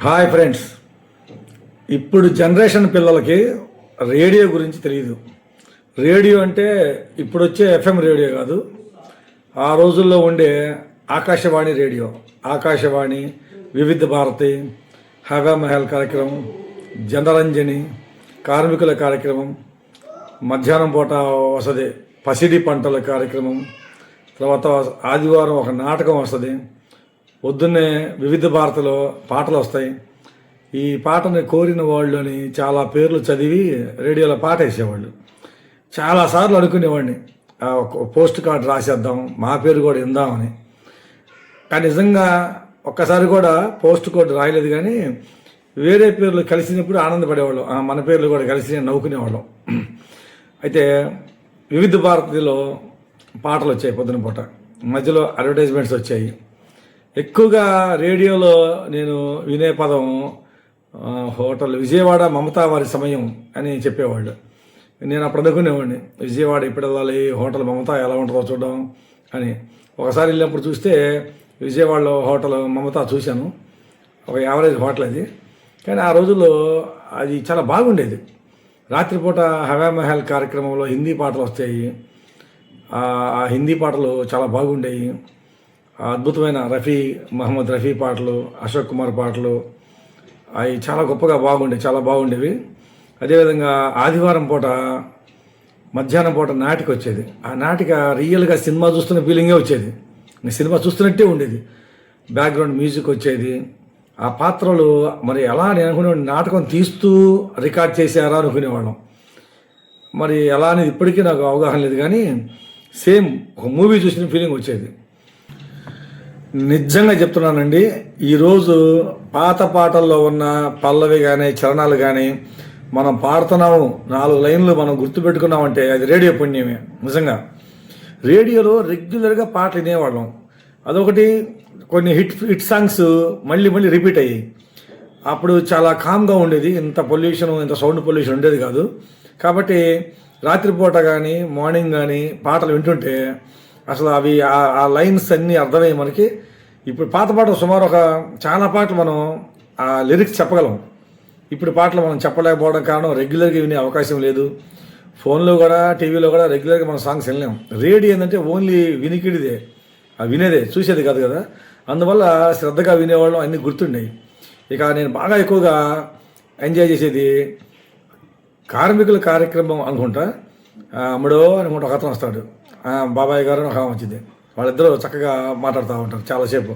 Hi friends, ఇప్పుడు generation పిల్లలకి radio గురించి తెలియదు. రేడియో అంటే ఇప్పుడు వచ్చే ఎఫ్ఎం రేడియో కాదు, ఆ రోజుల్లో ఉండే ఆకాశవాణి రేడియో. ఆకాశవాణి, వివిధ భారతి, హవా మహల్ కార్యక్రమం, జనరంజని, కార్మికుల కార్యక్రమం, మధ్యాహ్నం పూట వస్తుంది పసిడి పంటల కార్యక్రమం, తర్వాత ఆదివారం ఒక నాటకం వస్తుంది, పొద్దున్నే వివిధ భారతిలో పాటలు వస్తాయి. ఈ పాటని కోరిన వాళ్ళని చాలా పేర్లు చదివి రేడియోలో పాట వేసేవాళ్ళు. చాలాసార్లు అనుకునేవాడిని పోస్ట్ కార్డు రాసేద్దాం, మా పేరు కూడా ఇందామని. కానీ నిజంగా ఒక్కసారి కూడా పోస్ట్ కార్డు రాయలేదు. కానీ వేరే పేర్లు కలిసినప్పుడు ఆనందపడేవాళ్ళం, మన పేర్లు కూడా కలిసి నవ్వుకునేవాళ్ళం. అయితే వివిధ భారతిలో పాటలు వచ్చాయి పొద్దున పూట, మధ్యలో అడ్వర్టైజ్మెంట్స్ వచ్చాయి. ఎక్కువగా రేడియోలో నేను వినే పదం హోటల్ విజయవాడ మమతా వారి సమయం అని చెప్పేవాళ్ళు. నేను అప్పుడు అనుకునేవాడిని, విజయవాడ ఇప్పుడు వెళ్ళాలి, హోటల్ మమతా ఎలా ఉంటుందో చూద్దాం అని. ఒకసారి వెళ్ళినప్పుడు చూస్తే విజయవాడలో హోటల్ మమతా చూశాను, ఒక యావరేజ్ హోటల్ అది. కానీ ఆ రోజుల్లో అది చాలా బాగుండేది. రాత్రిపూట హవా మహల్ కార్యక్రమంలో హిందీ పాటలు వస్తాయి. ఆ హిందీ పాటలు చాలా బాగుండేవి. అద్భుతమైన మహమ్మద్ రఫీ పాటలు, అశోక్ కుమార్ పాటలు, అవి చాలా గొప్పగా చాలా బాగుండేవి. అదేవిధంగా ఆదివారం పూట మధ్యాహ్నం పూట నాటిక వచ్చేది. ఆ నాటిక రియల్గా సినిమా చూస్తున్న ఫీలింగే వచ్చేది, సినిమా చూస్తున్నట్టే ఉండేది. బ్యాక్గ్రౌండ్ మ్యూజిక్ వచ్చేది. ఆ పాత్రలు మరి ఎలా నేను అనుకునేవాడిని, నాటకం తీస్తూ రికార్డ్ చేశారా అనుకునేవాళ్ళం. మరి ఎలా అనేది ఇప్పటికీ నాకు అవగాహన లేదు, కానీ సేమ్ ఒక మూవీ చూసిన ఫీలింగ్ వచ్చేది. నిజంగా చెప్తున్నానండి, ఈరోజు పాత పాటల్లో ఉన్న పల్లవి కానీ చరణాలు కానీ మనం పాడుతున్నాము, 4 లైన్లు మనం గుర్తుపెట్టుకున్నామంటే అది రేడియో పుణ్యమే. నిజంగా రేడియోలో రెగ్యులర్గా పాటలు వినేవాళ్ళం. అదొకటి. కొన్ని హిట్ సాంగ్స్ మళ్ళీ రిపీట్ అయ్యాయి. అప్పుడు చాలా కామ్గా ఉండేది, ఇంత పొల్యూషన్, ఇంత సౌండ్ పొల్యూషన్ ఉండేది కాదు. కాబట్టి రాత్రిపూట కానీ మార్నింగ్ కానీ పాటలు వింటుంటే అసలు అవి ఆ లైన్స్ అన్నీ అర్థమయ్యి మనకి. ఇప్పుడు పాత పాటలు సుమారు చాలా పాటలు మనం ఆ లిరిక్స్ చెప్పగలం. ఇప్పుడు పాటలు మనం చెప్పలేకపోవడం కారణం రెగ్యులర్గా వినే అవకాశం లేదు. ఫోన్లో కూడా టీవీలో కూడా రెగ్యులర్గా మనం సాంగ్స్ వినలేం. రేడియో ఏంటంటే ఓన్లీ వినికిడిదే, వినేదే, చూసేది కాదు కదా. అందువల్ల శ్రద్ధగా వినేవాళ్ళం, అన్నీ గుర్తుండేవి. ఇక నేను బాగా ఎక్కువగా ఎంజాయ్ చేసేది కార్మికుల కార్యక్రమం అనుకుంటా. అమ్మడో అనుకుంటా ఒక అతను వస్తాడు, బాబాయ్ గారు ఒక వచ్చింది. వాళ్ళిద్దరూ చక్కగా మాట్లాడుతూ ఉంటారు చాలాసేపు.